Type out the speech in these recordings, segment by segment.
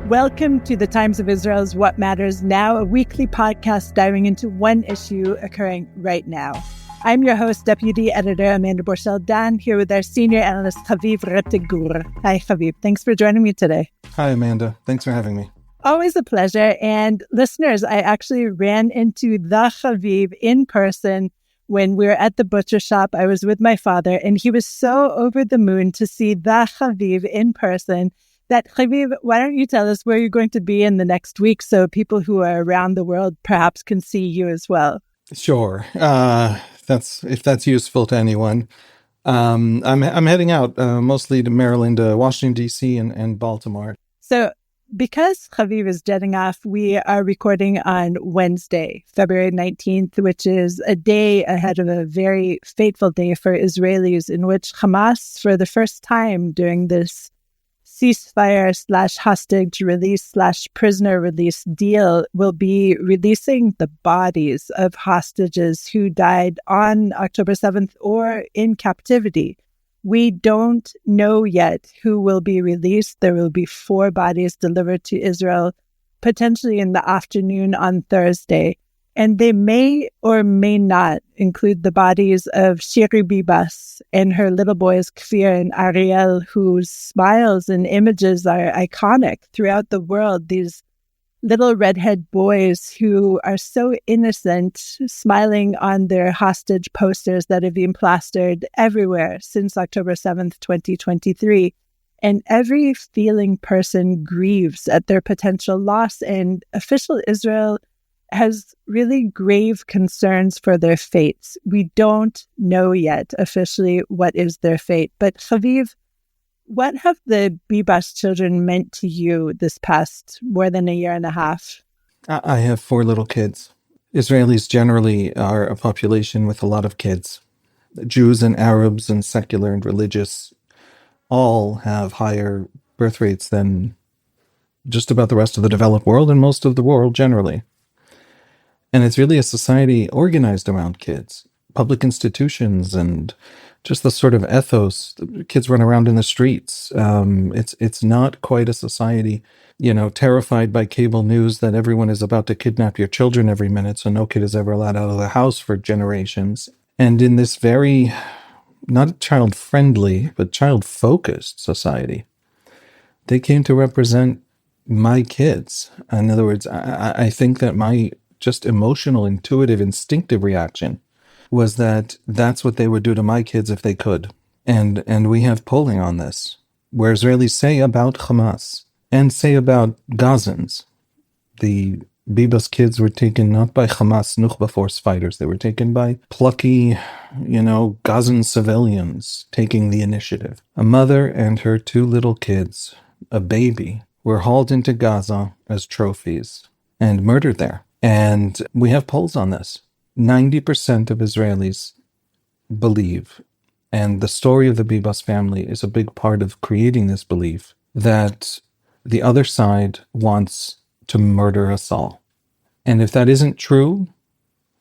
Welcome to the Times of Israel's What Matters Now, a weekly podcast diving into one issue occurring right now. I'm your host, Deputy Editor Amanda Borschel-Dan, here with our senior analyst, Haviv Rettig Gur. Hi, Haviv. Thanks for joining me today. Hi, Amanda. Thanks for having me. Always a pleasure. And listeners, I actually ran into the Haviv in person when we were at the butcher shop. I was with my father, and he was so over the moon to see the Haviv in person that, Haviv, why don't you tell us where you're going to be in the next week so people who are around the world perhaps can see you as well? Sure. If that's useful to anyone. I'm heading out mostly to Maryland, Washington, D.C. and Baltimore. So because Haviv is jetting off, we are recording on Wednesday, February 19th, which is a day ahead of a very fateful day for Israelis in which Hamas, for the first time during this ceasefire/hostage release/prisoner release deal, will be releasing the bodies of hostages who died on October 7th or in captivity. We don't know yet who will be released. There will be 4 bodies delivered to Israel, potentially in the afternoon on Thursday. And they may or may not include the bodies of Shiri Bibas and her little boys, Kfir and Ariel, whose smiles and images are iconic throughout the world. These little redhead boys who are so innocent, smiling on their hostage posters that have been plastered everywhere since October 7th, 2023. And every feeling person grieves at their potential loss, and official Israel has really grave concerns for their fates. We don't know yet officially what is their fate. But Haviv, what have the Bibas children meant to you this past more than a year and a half? I have 4 little kids. Israelis generally are a population with a lot of kids. Jews and Arabs and secular and religious all have higher birth rates than just about the rest of the developed world and most of the world generally. And it's really a society organized around kids, public institutions, and just the sort of ethos. Kids run around in the streets. It's not quite a society, terrified by cable news that everyone is about to kidnap your children every minute, so no kid is ever allowed out of the house for generations. And in this very, not child-friendly, but child-focused society, they came to represent my kids. In other words, I think that my just emotional, intuitive, instinctive reaction was that that's what they would do to my kids if they could. And we have polling on this, where Israelis say about Hamas and say about Gazans. The Bibas kids were taken not by Hamas Nukhba force fighters. They were taken by plucky, Gazan civilians taking the initiative. A mother and her 2 little kids, a baby, were hauled into Gaza as trophies and murdered there. And we have polls on this. 90% of Israelis believe, and the story of the Bibas family is a big part of creating this belief, that the other side wants to murder us all. And if that isn't true,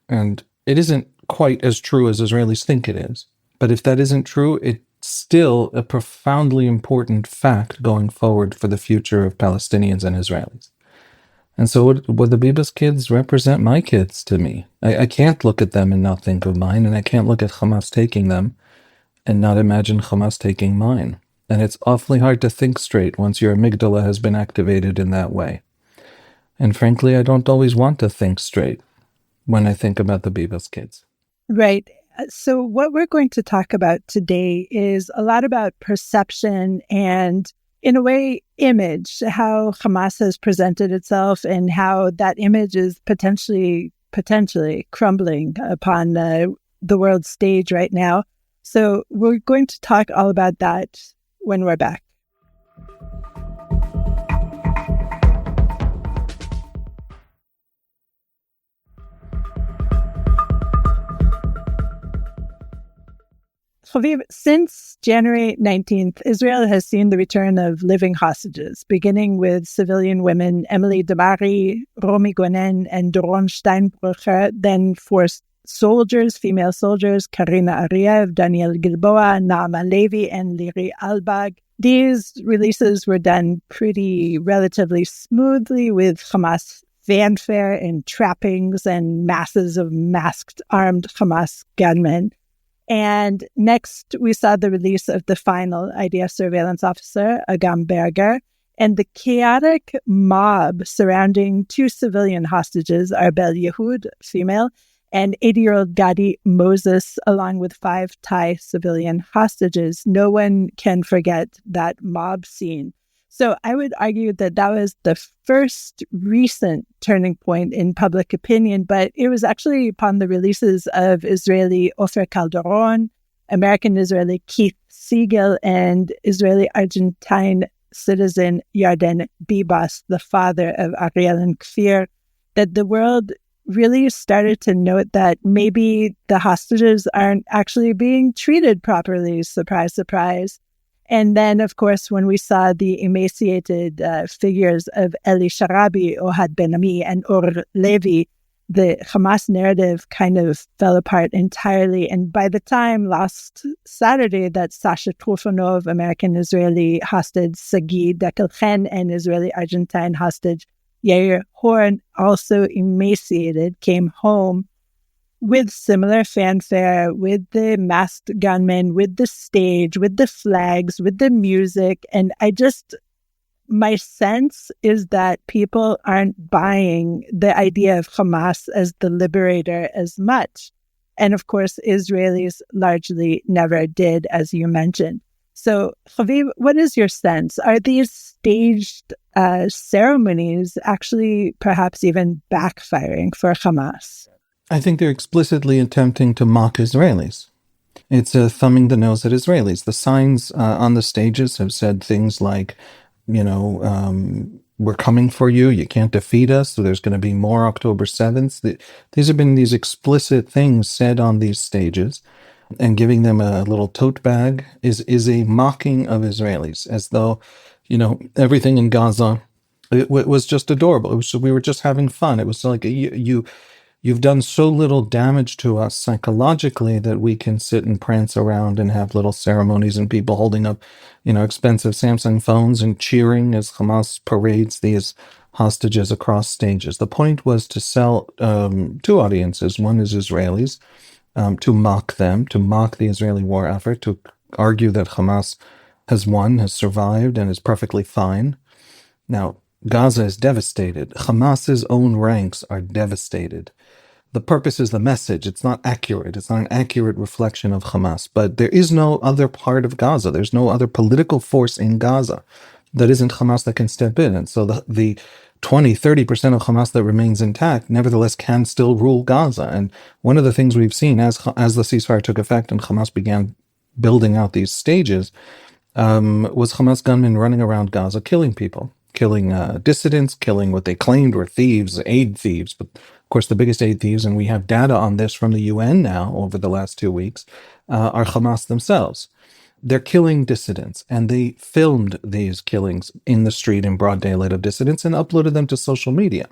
and it isn't quite as true as Israelis think it is, but if that isn't true, it's still a profoundly important fact going forward for the future of Palestinians and Israelis. And so would the Bibas kids represent my kids to me? I can't look at them and not think of mine, and I can't look at Hamas taking them and not imagine Hamas taking mine. And it's awfully hard to think straight once your amygdala has been activated in that way. And frankly, I don't always want to think straight when I think about the Bibas kids. Right. So what we're going to talk about today is a lot about perception and, in a way, image, how Hamas has presented itself and how that image is potentially crumbling upon the world stage right now. So we're going to talk all about that when we're back. Haviv, since January 19th, Israel has seen the return of living hostages, beginning with civilian women Emily Damari, Romi Gonen, and Doron Steinbrucher, then forced soldiers, female soldiers, Karina Ariev, Daniel Gilboa, Naama Levi, and Liri Albag. These releases were done pretty relatively smoothly with Hamas fanfare and trappings and masses of masked armed Hamas gunmen. And next, we saw the release of the final IDF surveillance officer, Agam Berger, and the chaotic mob surrounding two civilian hostages, Arbel Yehud, female, and 80-year-old Gadi Moses, along with 5 Thai civilian hostages. No one can forget that mob scene. So I would argue that that was the first recent turning point in public opinion, but it was actually upon the releases of Israeli Ofer Calderon, American-Israeli Keith Siegel, and Israeli-Argentine citizen Yarden Bibas, the father of Ariel and Kfir, that the world really started to note that maybe the hostages aren't actually being treated properly. Surprise, surprise. And then, of course, when we saw the emaciated figures of Eli Sharabi, Ohad Ben-Ami, and Or Levi, the Hamas narrative kind of fell apart entirely. And by the time last Saturday that Sasha Trufanov, American-Israeli hostage Sagi Dekelchen, and Israeli-Argentine hostage Yair Horn, also emaciated, came home with similar fanfare, with the masked gunmen, with the stage, with the flags, with the music. And my sense is that people aren't buying the idea of Hamas as the liberator as much. And of course, Israelis largely never did, as you mentioned. So, Haviv, what is your sense? Are these staged ceremonies actually perhaps even backfiring for Hamas? I think they're explicitly attempting to mock Israelis. It's thumbing the nose at Israelis. The signs on the stages have said things like, we're coming for you. You can't defeat us. So there's going to be more October 7th. These have been these explicit things said on these stages. And giving them a little tote bag is a mocking of Israelis, as though, everything in Gaza, it was just adorable. We were just having fun. It was like you've done so little damage to us psychologically that we can sit and prance around and have little ceremonies and people holding up, expensive Samsung phones and cheering as Hamas parades these hostages across stages. The point was to sell 2 audiences. One is Israelis, to mock them, to mock the Israeli war effort, to argue that Hamas has won, has survived, and is perfectly fine. Now, Gaza is devastated. Hamas's own ranks are devastated. The purpose is the message. It's not accurate. It's not an accurate reflection of Hamas. But there is no other part of Gaza. There's no other political force in Gaza that isn't Hamas that can step in. And so the 20-30% of Hamas that remains intact, nevertheless, can still rule Gaza. And one of the things we've seen as the ceasefire took effect and Hamas began building out these stages was Hamas gunmen running around Gaza killing people, killing dissidents, killing what they claimed were thieves, aid thieves. But of course, the biggest aid thieves, and we have data on this from the UN now over the last 2 weeks, are Hamas themselves. They're killing dissidents, and they filmed these killings in the street in broad daylight of dissidents and uploaded them to social media.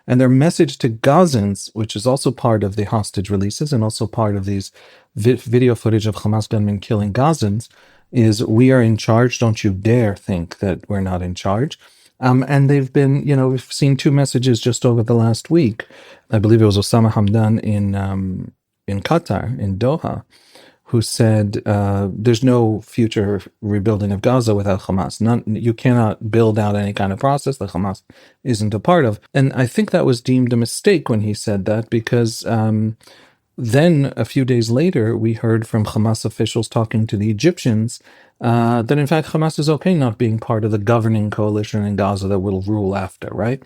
And their message to Gazans, which is also part of the hostage releases and also part of these video footage of Hamas gunmen killing Gazans, is we are in charge. Don't you dare think that we're not in charge. And they've been, we've seen 2 messages just over the last week. I believe it was Osama Hamdan in Qatar, in Doha, who said there's no future rebuilding of Gaza without Hamas. You cannot build out any kind of process that Hamas isn't a part of. And I think that was deemed a mistake when he said that, because then a few days later, we heard from Hamas officials talking to the Egyptians that in fact Hamas is okay not being part of the governing coalition in Gaza that will rule after, right?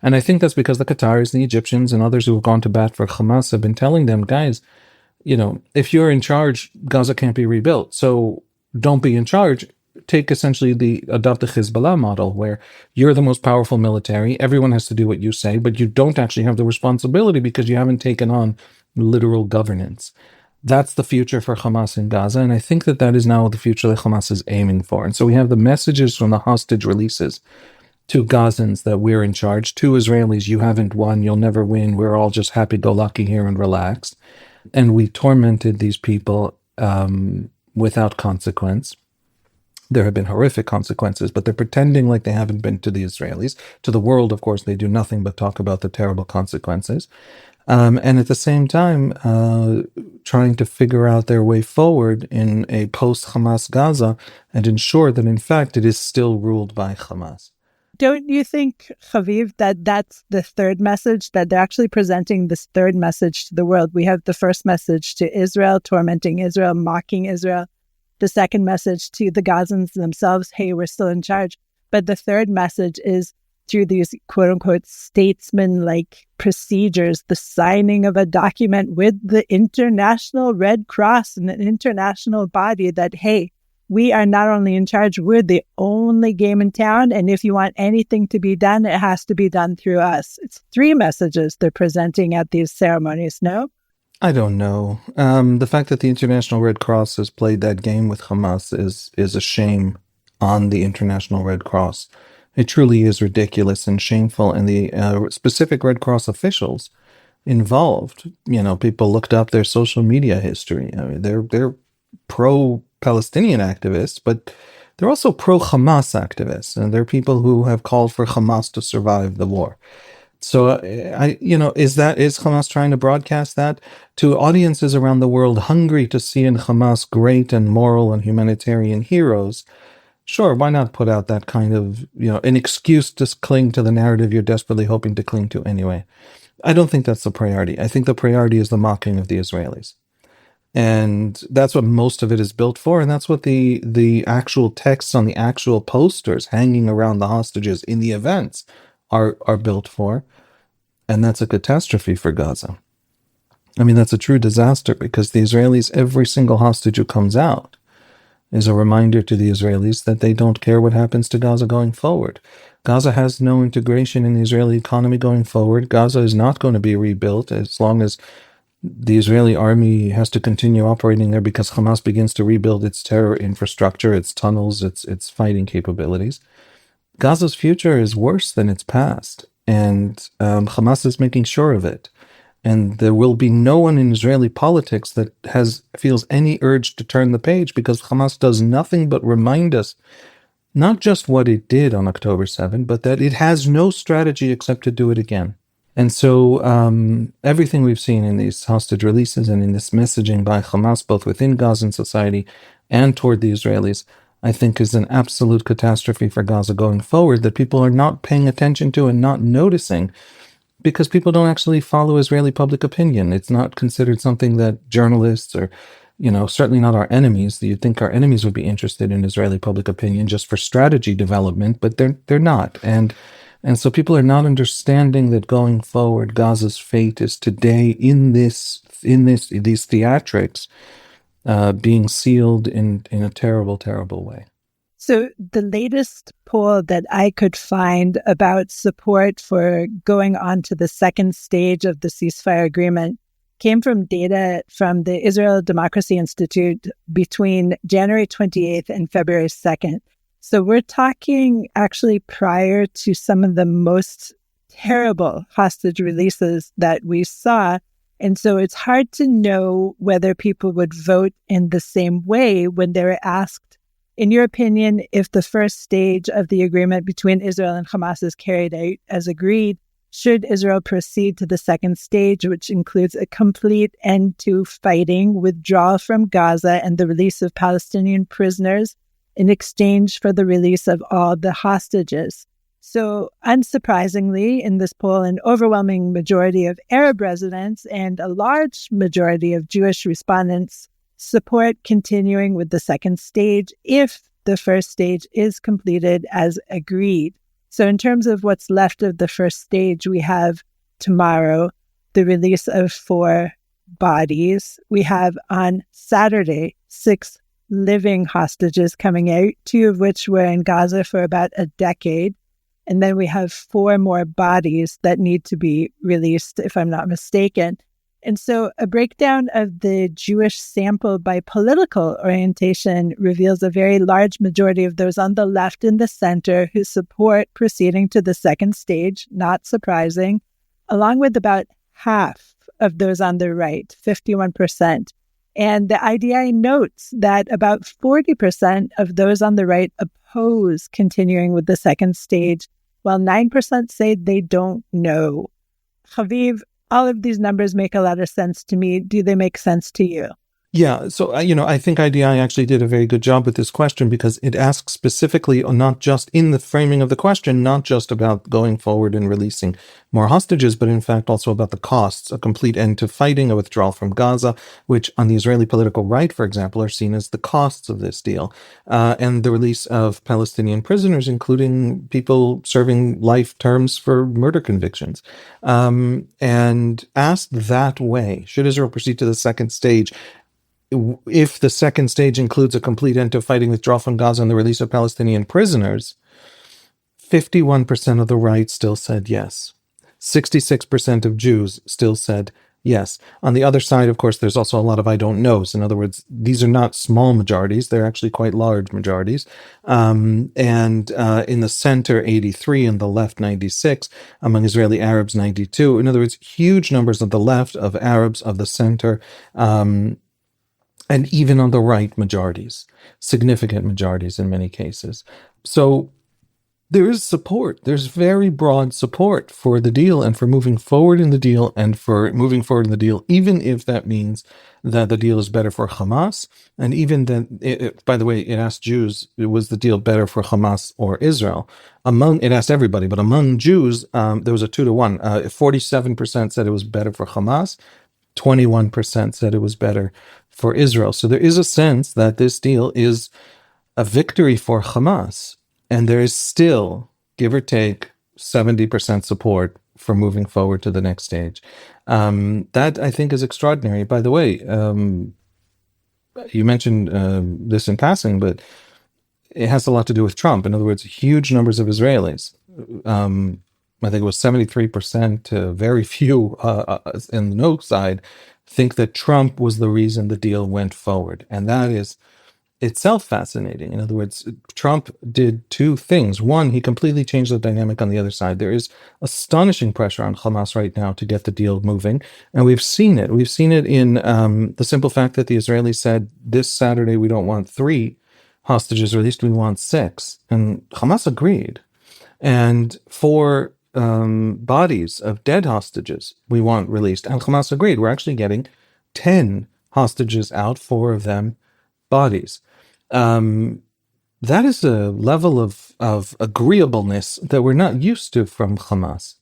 And I think that's because the Qataris, the Egyptians, and others who have gone to bat for Hamas have been telling them, guys, if you're in charge, Gaza can't be rebuilt. So don't be in charge. Adopt the Hezbollah model, where you're the most powerful military. Everyone has to do what you say, but you don't actually have the responsibility because you haven't taken on literal governance. That's the future for Hamas in Gaza. And I think that is now the future that Hamas is aiming for. And so we have the messages from the hostage releases to Gazans that we're in charge, to Israelis, you haven't won, you'll never win, we're all just happy-go-lucky here and relaxed. And we tormented these people without consequence. There have been horrific consequences, but they're pretending like they haven't been to the Israelis. To the world, of course, they do nothing but talk about the terrible consequences. And at the same time, trying to figure out their way forward in a post-Hamas Gaza and ensure that, in fact, it is still ruled by Hamas. Don't you think, Haviv, that that's the third message, that they're actually presenting this third message to the world? We have the first message to Israel, tormenting Israel, mocking Israel. The second message to the Gazans themselves, hey, we're still in charge. But the third message is through these quote-unquote statesman-like procedures, the signing of a document with the International Red Cross and an international body that, hey, we are not only in charge, we're the only game in town, and if you want anything to be done, it has to be done through us. It's three messages they're presenting at these ceremonies, no? I don't know. The fact that the International Red Cross has played that game with Hamas is a shame on the International Red Cross. It truly is ridiculous and shameful, and the specific Red Cross officials involved, people looked up their social media history. I mean, they're pro-Palestinian activists, but they're also pro-Hamas activists, and they're people who have called for Hamas to survive the war. So, is Hamas trying to broadcast that to audiences around the world hungry to see in Hamas great and moral and humanitarian heroes? Sure, why not put out that kind of, an excuse to cling to the narrative you're desperately hoping to cling to anyway? I don't think that's the priority. I think the priority is the mocking of the Israelis. And that's what most of it is built for, and that's what the actual texts on the actual posters hanging around the hostages in the events are built for. And that's a catastrophe for Gaza. I mean, that's a true disaster, because the Israelis, every single hostage who comes out, is a reminder to the Israelis that they don't care what happens to Gaza going forward. Gaza has no integration in the Israeli economy going forward. Gaza is not going to be rebuilt as long as the Israeli army has to continue operating there, because Hamas begins to rebuild its terror infrastructure, its tunnels, its fighting capabilities. Gaza's future is worse than its past, and Hamas is making sure of it. And there will be no one in Israeli politics that feels any urge to turn the page, because Hamas does nothing but remind us not just what it did on October 7, but that it has no strategy except to do it again. And so everything we've seen in these hostage releases and in this messaging by Hamas, both within Gazan society and toward the Israelis, I think is an absolute catastrophe for Gaza going forward, that people are not paying attention to and not noticing, because people don't actually follow Israeli public opinion. It's not considered something that journalists or, certainly not our enemies. You'd think our enemies would be interested in Israeli public opinion just for strategy development, but they're not. And so people are not understanding that going forward, Gaza's fate is today in these theatrics being sealed in a terrible, terrible way. So the latest poll that I could find about support for going on to the second stage of the ceasefire agreement came from data from the Israel Democracy Institute between January 28th and February 2nd. So we're talking actually prior to some of the most terrible hostage releases that we saw. And so it's hard to know whether people would vote in the same way when they were asked, in your opinion, if the first stage of the agreement between Israel and Hamas is carried out as agreed, should Israel proceed to the second stage, which includes a complete end to fighting, withdrawal from Gaza, and the release of Palestinian prisoners in exchange for the release of all the hostages? So unsurprisingly, in this poll, an overwhelming majority of Arab residents and a large majority of Jewish respondents support continuing with the second stage if the first stage is completed as agreed. So in terms of what's left of the first stage, we have tomorrow the release of 4 bodies. We have on Saturday 6 living hostages coming out, 2 of which were in Gaza for about a decade. And then we have 4 more bodies that need to be released, if I'm not mistaken. And so a breakdown of the Jewish sample by political orientation reveals a very large majority of those on the left and the center who support proceeding to the second stage, not surprising, along with about half of those on the right, 51%, And the IDI notes that about 40% of those on the right oppose continuing with the second stage, while 9% say they don't know. Haviv, all of these numbers make a lot of sense to me. Do they make sense to you? Yeah, so I think IDI actually did a very good job with this question because it asks specifically, not just in the framing of the question, not just about going forward and releasing more hostages, but in fact also about the costs, a complete end to fighting, a withdrawal from Gaza, which on the Israeli political right, for example, are seen as the costs of this deal, and the release of Palestinian prisoners, including people serving life terms for murder convictions. And asked that way, should Israel proceed to the second stage, if the second stage includes a complete end to fighting, withdrawal from Gaza, and the release of Palestinian prisoners, 51% of the right still said yes. 66% of Jews still said yes. On the other side, of course, there's also a lot of I don't knows. In other words, these are not small majorities. They're actually quite large majorities. And in the center, 83, and the left, 96, among Israeli Arabs, 92. In other words, huge numbers of the left, of Arabs, of the center, and even on the right, majorities, significant majorities in many cases. So there is support. There's very broad support for the deal and for moving forward in the deal even if that means that the deal is better for Hamas. And even that, by the way, it asked Jews, was the deal better for Hamas or Israel? It asked everybody, but among Jews, there was a 2-1. 47% said it was better for Hamas. 21% said it was better for Israel. So there is a sense that this deal is a victory for Hamas, and there is still, give or take, 70% support for moving forward to the next stage. That, I think, is extraordinary. By the way, you mentioned this in passing, but it has a lot to do with Trump. In other words, huge numbers of Israelis, I think it was 73% to very few in the no side, think that Trump was the reason the deal went forward. And that is itself fascinating. In other words, Trump did two things. One, he completely changed the dynamic on the other side. There is astonishing pressure on Hamas right now to get the deal moving. And we've seen it. We've seen it in the simple fact that the Israelis said, this Saturday we don't want 3 hostages released, we want 6. And Hamas agreed. And 4 bodies of dead hostages we want released. And Hamas agreed. We're actually getting 10 hostages out, 4 of them bodies. That is a level of agreeableness that we're not used to from Hamas.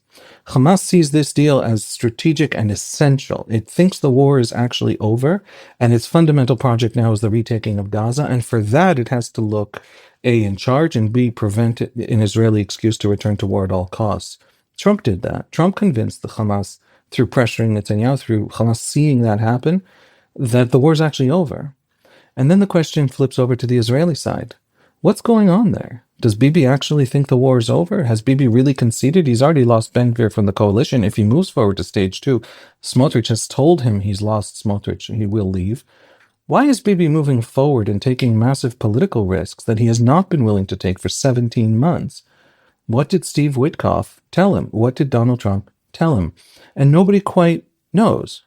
Hamas sees this deal as strategic and essential. It thinks the war is actually over, and its fundamental project now is the retaking of Gaza, and for that it has to look, A, in charge, and B, prevent an Israeli excuse to return to war at all costs. Trump did that. Trump convinced the Hamas, through pressuring Netanyahu, through Hamas seeing that happen, that the war is actually over. And then the question flips over to the Israeli side. What's going on there? Does Bibi actually think the war is over? Has Bibi really conceded? He's already lost Ben Gvir from the coalition. If he moves forward to stage 2, Smotrich has told him he's lost Smotrich. He will leave. Why is Bibi moving forward and taking massive political risks that he has not been willing to take for 17 months? What did Steve Witkoff tell him? What did Donald Trump tell him? And nobody quite knows.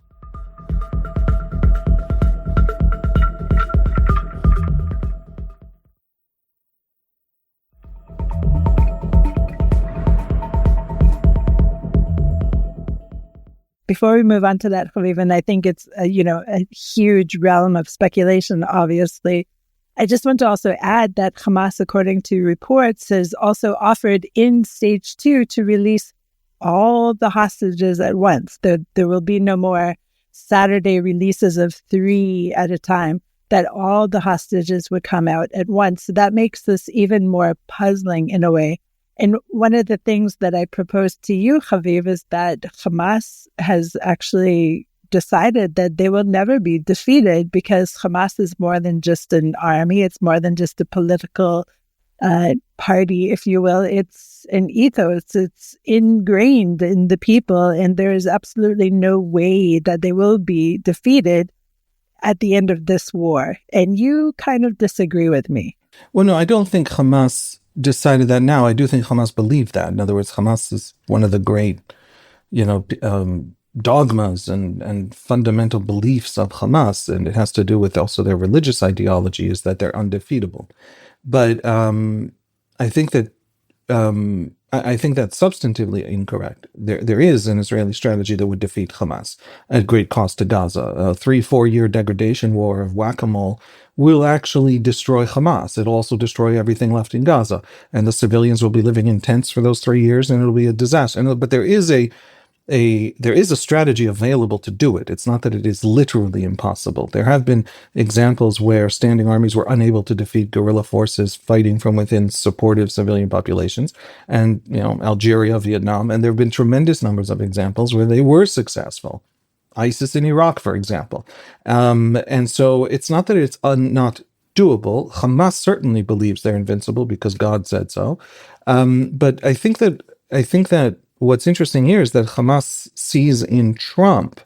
Before we move on to that, Haviv, and I think it's a huge realm of speculation, obviously, I just want to also add that Hamas, according to reports, has also offered in stage 2 to release all the hostages at once. There will be no more Saturday releases of 3 at a time, that all the hostages would come out at once. So that makes this even more puzzling in a way. And one of the things that I proposed to you, Haviv, is that Hamas has actually decided that they will never be defeated because Hamas is more than just an army. It's more than just a political party, if you will. It's an ethos. It's ingrained in the people, and there is absolutely no way that they will be defeated at the end of this war. And you kind of disagree with me. Well, no, I don't think Hamas decided that now. I do think Hamas believed that. In other words, Hamas is one of the great, dogmas and fundamental beliefs of Hamas, and it has to do with also their religious ideology, is that they're undefeatable. But I think that I think that's substantively incorrect. There is an Israeli strategy that would defeat Hamas at great cost to Gaza. A 3-4 year degradation war of whack-a-mole will actually destroy Hamas. It'll also destroy everything left in Gaza, and the civilians will be living in tents for those 3 years, and it'll be a disaster. But there is a strategy available to do it. It's not that it is literally impossible. There have been examples where standing armies were unable to defeat guerrilla forces fighting from within supportive civilian populations, and Algeria, Vietnam, and there have been tremendous numbers of examples where they were successful. ISIS in Iraq, for example. And so it's not that it's not doable. Hamas certainly believes they're invincible because God said so. But I think that what's interesting here is that Hamas sees in Trump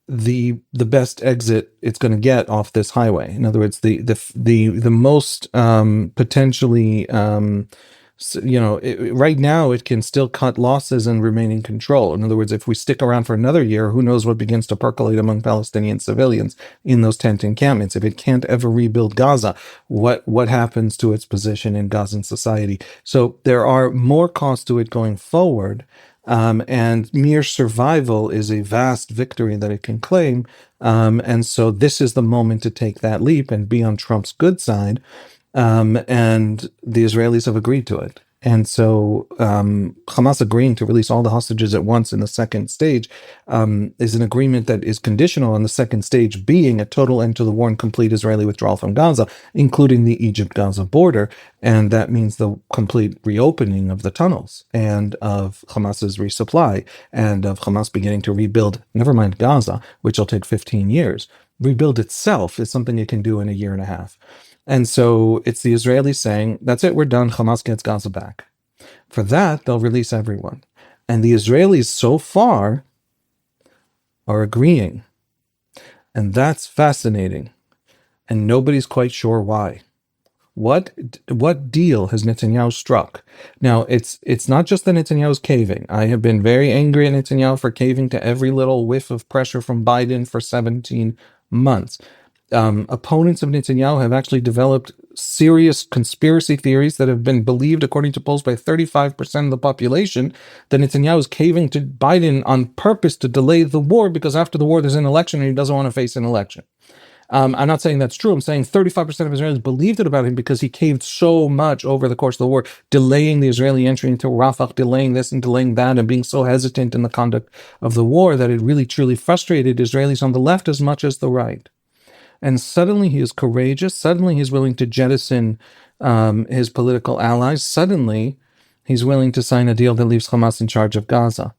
the best exit it's going to get off this highway. In other words, the most potentially right now it can still cut losses and remain in control. In other words, if we stick around for another year, who knows what begins to percolate among Palestinian civilians in those tent encampments. If it can't ever rebuild Gaza, what happens to its position in Gazan society? So there are more costs to it going forward. And mere survival is a vast victory that it can claim. And so this is the moment to take that leap and be on Trump's good side. And the Israelis have agreed to it. And so Hamas agreeing to release all the hostages at once in the second stage is an agreement that is conditional on the second stage being a total end to the war and complete Israeli withdrawal from Gaza, including the Egypt-Gaza border. And that means the complete reopening of the tunnels and of Hamas's resupply and of Hamas beginning to rebuild, never mind Gaza, which will take 15 years. Rebuild itself is something it can do in a year and a half. And so it's the Israelis saying, that's it, we're done, Hamas gets Gaza back. For that, they'll release everyone. And the Israelis so far are agreeing. And that's fascinating. And nobody's quite sure why. What deal has Netanyahu struck? Now, it's not just that Netanyahu's caving. I have been very angry at Netanyahu for caving to every little whiff of pressure from Biden for 17 months. Opponents of Netanyahu have actually developed serious conspiracy theories that have been believed, according to polls, by 35% of the population, that Netanyahu is caving to Biden on purpose to delay the war because after the war there's an election and he doesn't want to face an election. I'm not saying that's true. I'm saying 35% of Israelis believed it about him because he caved so much over the course of the war, delaying the Israeli entry into Rafah, delaying this and delaying that, and being so hesitant in the conduct of the war that it really truly frustrated Israelis on the left as much as the right. And suddenly he is courageous. Suddenly he's willing to jettison his political allies. Suddenly he's willing to sign a deal that leaves Hamas in charge of Gaza.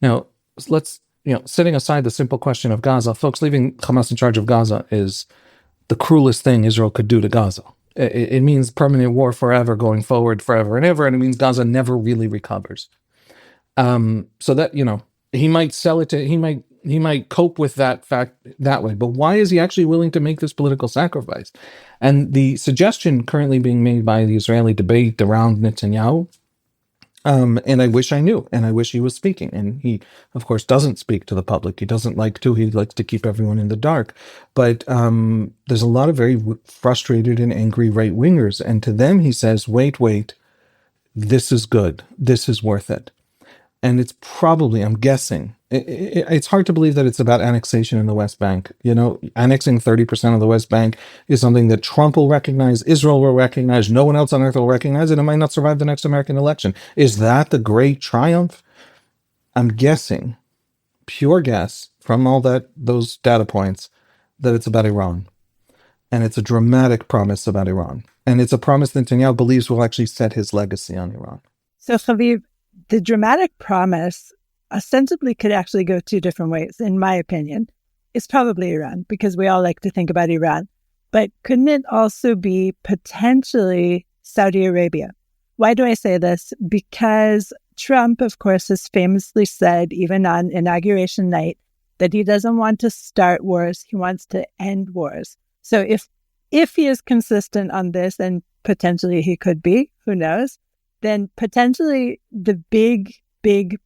Now, let's, setting aside the simple question of Gaza, folks, leaving Hamas in charge of Gaza is the cruelest thing Israel could do to Gaza. It means permanent war forever, going forward forever and ever, and it means Gaza never really recovers. So that, he might sell it to, he might cope with that fact that way. But why is he actually willing to make this political sacrifice? And the suggestion currently being made by the Israeli debate around Netanyahu, and I wish I knew, and I wish he was speaking. And he, of course, doesn't speak to the public. He doesn't like to. He likes to keep everyone in the dark. But there's a lot of very frustrated and angry right-wingers. And to them, he says, wait, this is good. This is worth it. And it's probably, I'm guessing, it's hard to believe that it's about annexation in the West Bank. Annexing 30% of the West Bank is something that Trump will recognize, Israel will recognize, no one else on earth will recognize, and it might not survive the next American election. Is that the great triumph? I'm guessing, pure guess, from all those data points, that it's about Iran. And it's a dramatic promise about Iran. And it's a promise that Netanyahu believes will actually set his legacy on Iran. So, Haviv, the dramatic promise ostensibly could actually go two different ways, in my opinion. It's probably Iran, because we all like to think about Iran. But couldn't it also be potentially Saudi Arabia? Why do I say this? Because Trump, of course, has famously said, even on inauguration night, that he doesn't want to start wars. He wants to end wars. So if he is consistent on this, and potentially he could be, who knows, then potentially the big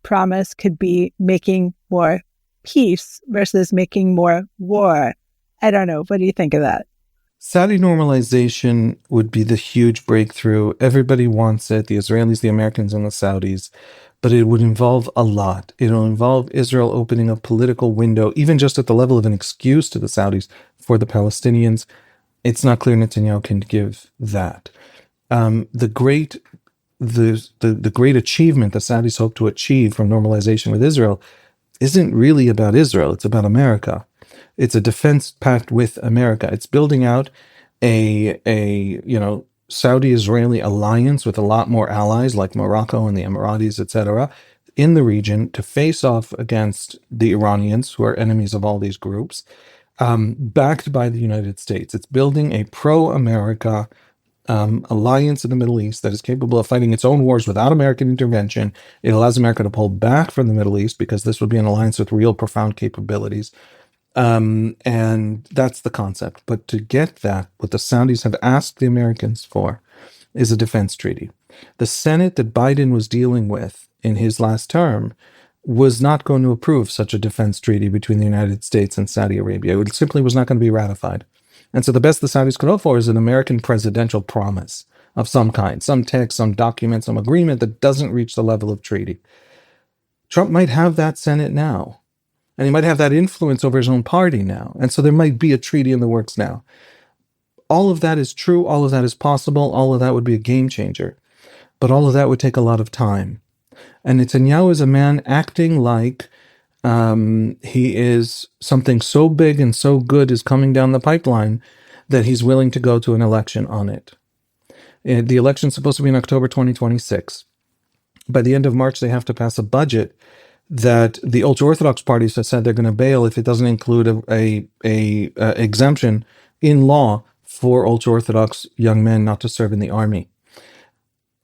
promise could be making more peace versus making more war. I don't know. What do you think of that? Saudi normalization would be the huge breakthrough. Everybody wants it, the Israelis, the Americans, and the Saudis, but it would involve a lot. It'll involve Israel opening a political window, even just at the level of an excuse to the Saudis for the Palestinians. It's not clear Netanyahu can give that. The great achievement the Saudis hope to achieve from normalization with Israel isn't really about Israel. It's about America. It's a defense pact with America. It's building out a Saudi-Israeli alliance with a lot more allies like Morocco and the Emiratis, etc., in the region to face off against the Iranians, who are enemies of all these groups, backed by the United States. It's building a pro-America alliance in the Middle East that is capable of fighting its own wars without American intervention. It allows America to pull back from the Middle East because this would be an alliance with real profound capabilities. And that's the concept. But to get that, what the Saudis have asked the Americans for is a defense treaty. The Senate that Biden was dealing with in his last term was not going to approve such a defense treaty between the United States and Saudi Arabia. It simply was not going to be ratified. And so the best the Saudis could hope for is an American presidential promise of some kind, some text, some document, some agreement that doesn't reach the level of treaty. Trump might have that Senate now. And he might have that influence over his own party now. And so there might be a treaty in the works now. All of that is true. All of that is possible. All of that would be a game changer. But all of that would take a lot of time. And Netanyahu is a man acting like he is something so big and so good is coming down the pipeline that he's willing to go to an election on it. The election's supposed to be in October 2026. By the end of March, they have to pass a budget that the ultra-Orthodox parties have said they're going to bail if it doesn't include a exemption in law for ultra-Orthodox young men not to serve in the army.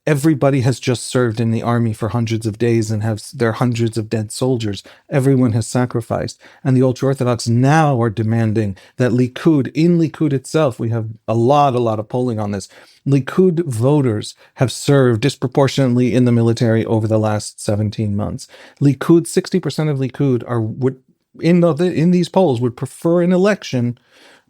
Everybody has just served in the army for hundreds of days and there are hundreds of dead soldiers. Everyone has sacrificed. And the ultra-Orthodox now are demanding that in Likud itself, we have a lot of polling on this. Likud voters have served disproportionately in the military over the last 17 months. 60% of Likud in these polls would prefer an election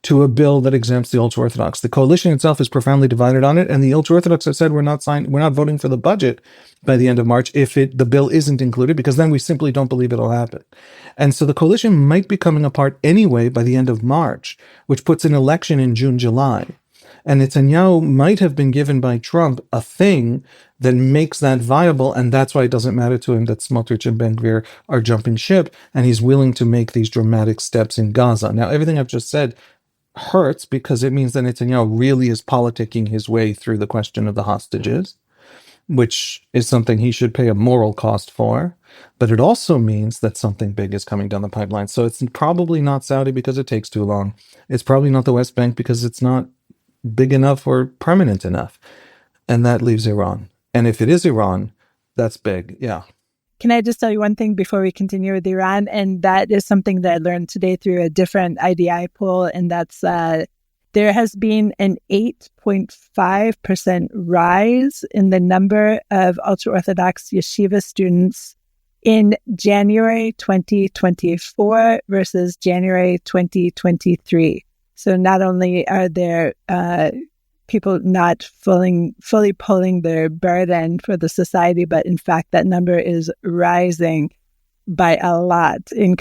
to a bill that exempts the ultra-Orthodox. The coalition itself is profoundly divided on it, and the ultra-Orthodox have said we're not voting for the budget by the end of March if the bill isn't included, because then we simply don't believe it'll happen. And so the coalition might be coming apart anyway by the end of March, which puts an election in June, July. And Netanyahu might have been given by Trump a thing that makes that viable, and that's why it doesn't matter to him that Smotrich and Ben Gvir are jumping ship, and he's willing to make these dramatic steps in Gaza. Now, everything I've just said hurts because it means that Netanyahu really is politicking his way through the question of the hostages, which is something he should pay a moral cost for. But it also means that something big is coming down the pipeline. So it's probably not Saudi because it takes too long. It's probably not the West Bank because it's not big enough or permanent enough. And that leaves Iran. And if it is Iran, that's big. Yeah. Can I just tell you one thing before we continue with Iran? And that is something that I learned today through a different IDI poll. And that's there has been an 8.5% rise in the number of ultra-Orthodox yeshiva students in January 2024 versus January 2023. So not only are there people not fully pulling their burden for the society, but in fact, that number is rising by a lot in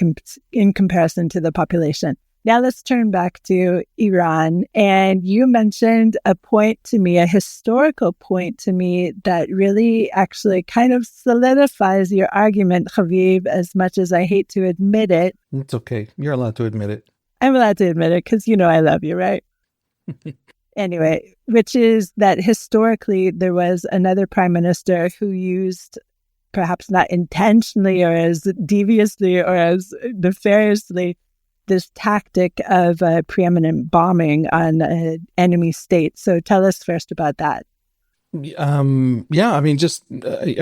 comparison to the population. Now let's turn back to Iran. And you mentioned a point to me, a historical point to me that really actually kind of solidifies your argument, Haviv, as much as I hate to admit it. It's okay. You're allowed to admit it. I'm allowed to admit it because you know I love you, right? Anyway, which is that historically there was another prime minister who used, perhaps not intentionally or as deviously or as nefariously, this tactic of preeminent bombing on an enemy state. So tell us first about that. I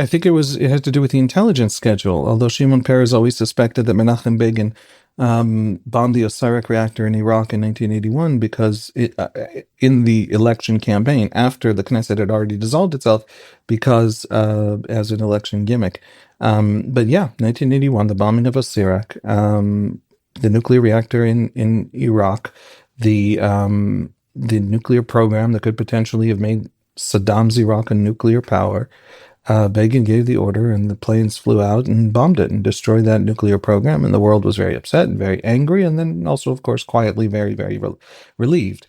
think it had to do with the intelligence schedule. Although Shimon Peres always suspected that Menachem Begin bombed the Osiris reactor in Iraq in 1981 because in the election campaign after the Knesset had already dissolved itself because as an election gimmick. But yeah, 1981, the bombing of Osiris, the nuclear reactor in Iraq, the nuclear program that could potentially have made Saddam's Iraq a nuclear power. Begin gave the order, and the planes flew out and bombed it and destroyed that nuclear program. And the world was very upset and very angry, and then also, of course, quietly very, very relieved,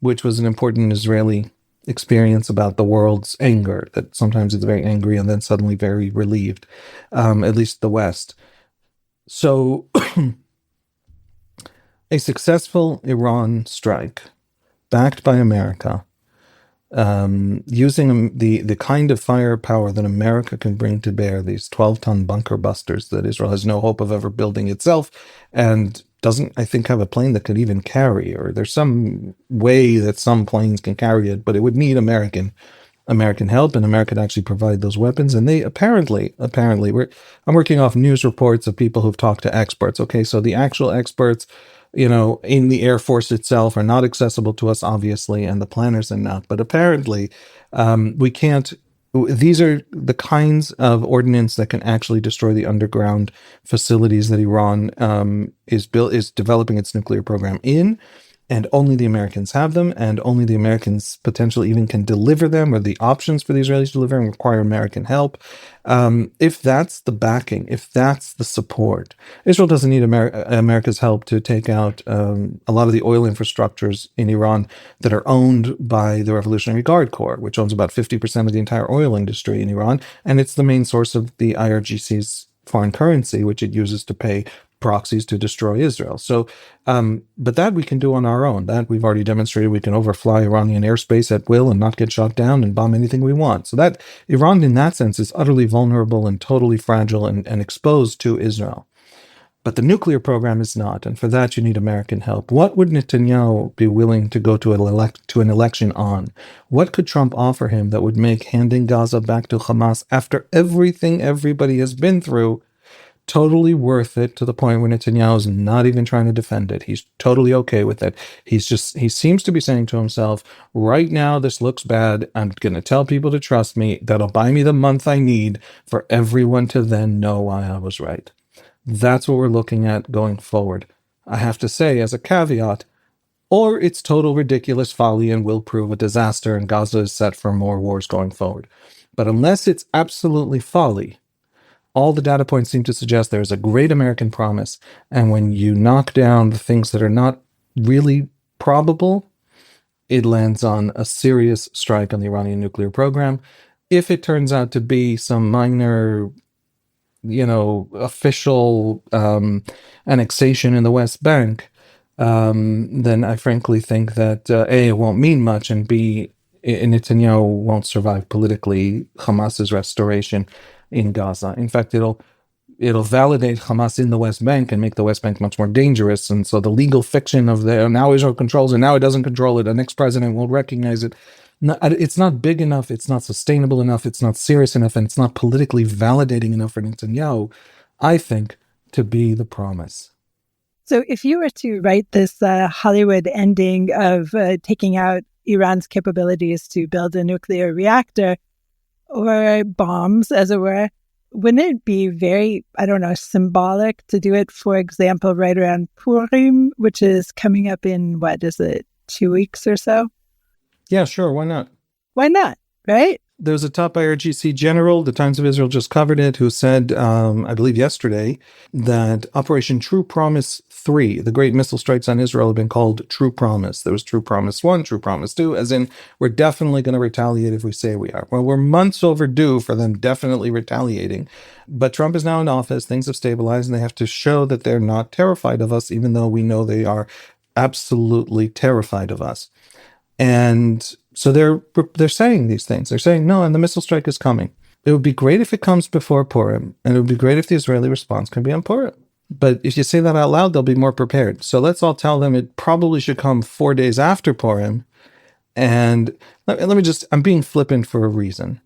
which was an important Israeli experience about the world's anger, that sometimes it's very angry and then suddenly very relieved, at least the West. So a successful Iran strike backed by America, using the kind of firepower that America can bring to bear, these 12-ton bunker busters that Israel has no hope of ever building itself, and doesn't, I think, have a plane that could even carry, or there's some way that some planes can carry it, but it would need American help, and America to actually provide those weapons. And they apparently, I'm working off news reports of people who've talked to experts. Okay, so the actual experts, in the Air Force itself are not accessible to us, obviously, and the planners are not. But apparently, we can't. These are the kinds of ordnance that can actually destroy the underground facilities that Iran is developing its nuclear program in. And only the Americans have them, and only the Americans potentially even can deliver them, or the options for the Israelis to deliver them require American help. If that's the backing, if that's the support, Israel doesn't need America's help to take out a lot of the oil infrastructures in Iran that are owned by the Revolutionary Guard Corps, which owns about 50% of the entire oil industry in Iran, and it's the main source of the IRGC's foreign currency, which it uses to pay proxies to destroy Israel. So, but that we can do on our own. That we've already demonstrated. We can overfly Iranian airspace at will and not get shot down and bomb anything we want. So that Iran, in that sense, is utterly vulnerable and totally fragile and exposed to Israel. But the nuclear program is not, and for that you need American help. What would Netanyahu be willing to go to an election on? What could Trump offer him that would make handing Gaza back to Hamas after everything everybody has been through totally worth it, to the point where Netanyahu's not even trying to defend it? He's totally okay with it. He seems to be saying to himself, right now this looks bad. I'm going to tell people to trust me. That'll buy me the month I need for everyone to then know why I was right. That's what we're looking at going forward. I have to say, as a caveat, or it's total ridiculous folly and will prove a disaster, and Gaza is set for more wars going forward. But unless it's absolutely folly, all the data points seem to suggest there's a great American promise, and when you knock down the things that are not really probable, it lands on a serious strike on the Iranian nuclear program. If it turns out to be some minor, official annexation in the West Bank, then I frankly think that A, it won't mean much, and B, Netanyahu won't survive politically Hamas's restoration in Gaza. In fact, it'll validate Hamas in the West Bank and make the West Bank much more dangerous. And so the legal fiction of now Israel controls it, now it doesn't control it, the next president won't recognize it. It's not big enough, it's not sustainable enough, it's not serious enough, and it's not politically validating enough for Netanyahu, I think, to be the promise. So if you were to write this Hollywood ending of taking out Iran's capabilities to build a nuclear reactor, or bombs, as it were, wouldn't it be very, symbolic to do it, for example, right around Purim, which is coming up in, 2 weeks or so? Yeah, sure. Why not? Why not? Right? There's a top IRGC general, the Times of Israel just covered it, who said, I believe yesterday, that Operation True Promise 3, the great missile strikes on Israel, have been called True Promise. There was True Promise 1, True Promise 2, as in, we're definitely going to retaliate if we say we are. Well, we're months overdue for them definitely retaliating. But Trump is now in office, things have stabilized, and they have to show that they're not terrified of us, even though we know they are absolutely terrified of us. And so they're saying these things. They're saying, no, and the missile strike is coming. It would be great if it comes before Purim, and it would be great if the Israeli response can be on Purim. But if you say that out loud, they'll be more prepared. So let's all tell them it probably should come 4 days after Purim. And let me I'm being flippant for a reason.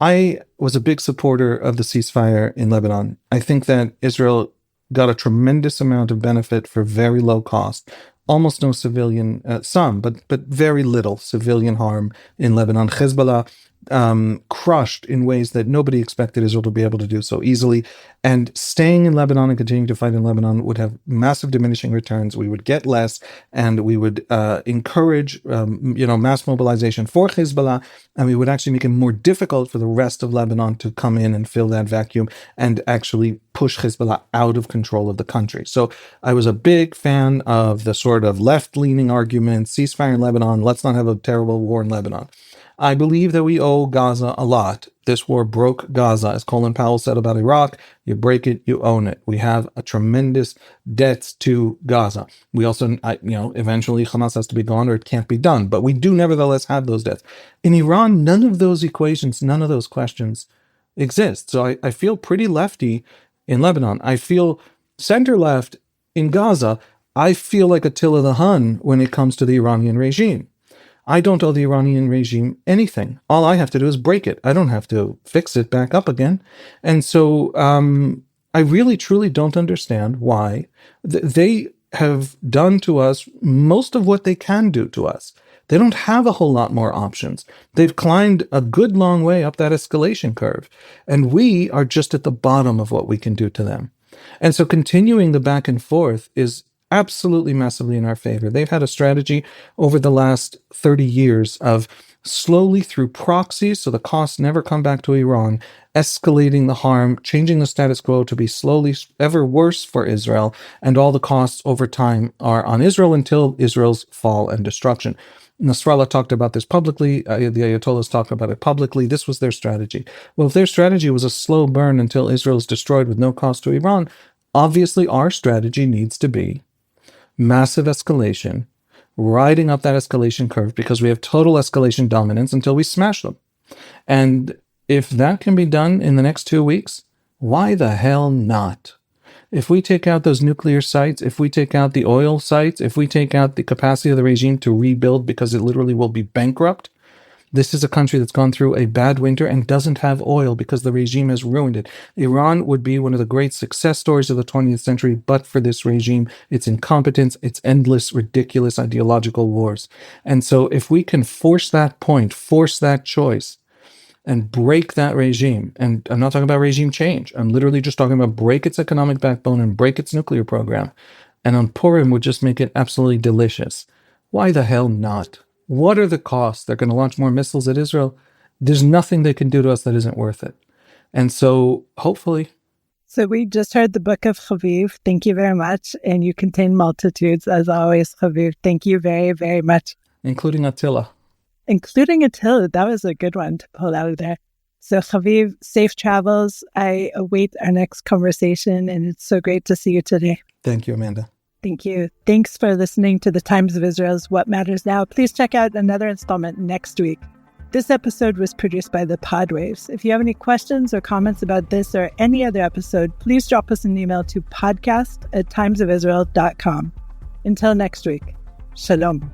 I was a big supporter of the ceasefire in Lebanon. I think that Israel got a tremendous amount of benefit for very low cost. Almost no civilian, some, but very little civilian harm in Lebanon. Hezbollah crushed in ways that nobody expected Israel to be able to do so easily. And staying in Lebanon and continuing to fight in Lebanon would have massive diminishing returns. We would get less, and we would encourage, mass mobilization for Hezbollah, and we would actually make it more difficult for the rest of Lebanon to come in and fill that vacuum and actually push Hezbollah out of control of the country. So I was a big fan of the sort of left-leaning argument, ceasefire in Lebanon, let's not have a terrible war in Lebanon. I believe that we owe Gaza a lot. This war broke Gaza. As Colin Powell said about Iraq, you break it, you own it. We have a tremendous debt to Gaza. We also, eventually Hamas has to be gone or it can't be done. But we do nevertheless have those debts. In Iran, none of those equations, none of those questions exist. So I feel pretty lefty in Lebanon. I feel center-left in Gaza. I feel like Attila the Hun when it comes to the Iranian regime. I don't owe the Iranian regime anything. All I have to do is break it. I don't have to fix it back up again. And so I really, truly don't understand why they have done to us most of what they can do to us. They don't have a whole lot more options. They've climbed a good long way up that escalation curve. And we are just at the bottom of what we can do to them. And so continuing the back and forth is absolutely massively in our favor. They've had a strategy over the last 30 years of slowly through proxies, so the costs never come back to Iran, escalating the harm, changing the status quo to be slowly ever worse for Israel, and all the costs over time are on Israel until Israel's fall and destruction. Nasrallah talked about this publicly. The Ayatollahs talked about it publicly. This was their strategy. Well, if their strategy was a slow burn until Israel is destroyed with no cost to Iran, obviously our strategy needs to be massive escalation, riding up that escalation curve because we have total escalation dominance until we smash them. And if that can be done in the next 2 weeks, why the hell not? If we take out those nuclear sites, if we take out the oil sites, if we take out the capacity of the regime to rebuild because it literally will be bankrupt, this is a country that's gone through a bad winter and doesn't have oil because the regime has ruined it. Iran would be one of the great success stories of the 20th century, but for this regime, its incompetence, its endless, ridiculous ideological wars. And so if we can force that point, force that choice, and break that regime, and I'm not talking about regime change, I'm literally just talking about break its economic backbone and break its nuclear program, and on Purim would just make it absolutely delicious. Why the hell not? What are the costs? They're going to launch more missiles at Israel. There's nothing they can do to us that isn't worth it. And so, hopefully. So we just heard the book of Haviv. Thank you very much. And you contain multitudes, as always, Haviv. Thank you very, very much. Including Attila. Including Attila. That was a good one to pull out of there. So Haviv, safe travels. I await our next conversation, and it's so great to see you today. Thank you, Amanda. Thank you. Thanks for listening to the Times of Israel's What Matters Now. Please check out another installment next week. This episode was produced by the Podwaves. If you have any questions or comments about this or any other episode, please drop us an email to podcast@timesofisrael.com. Until next week, Shalom.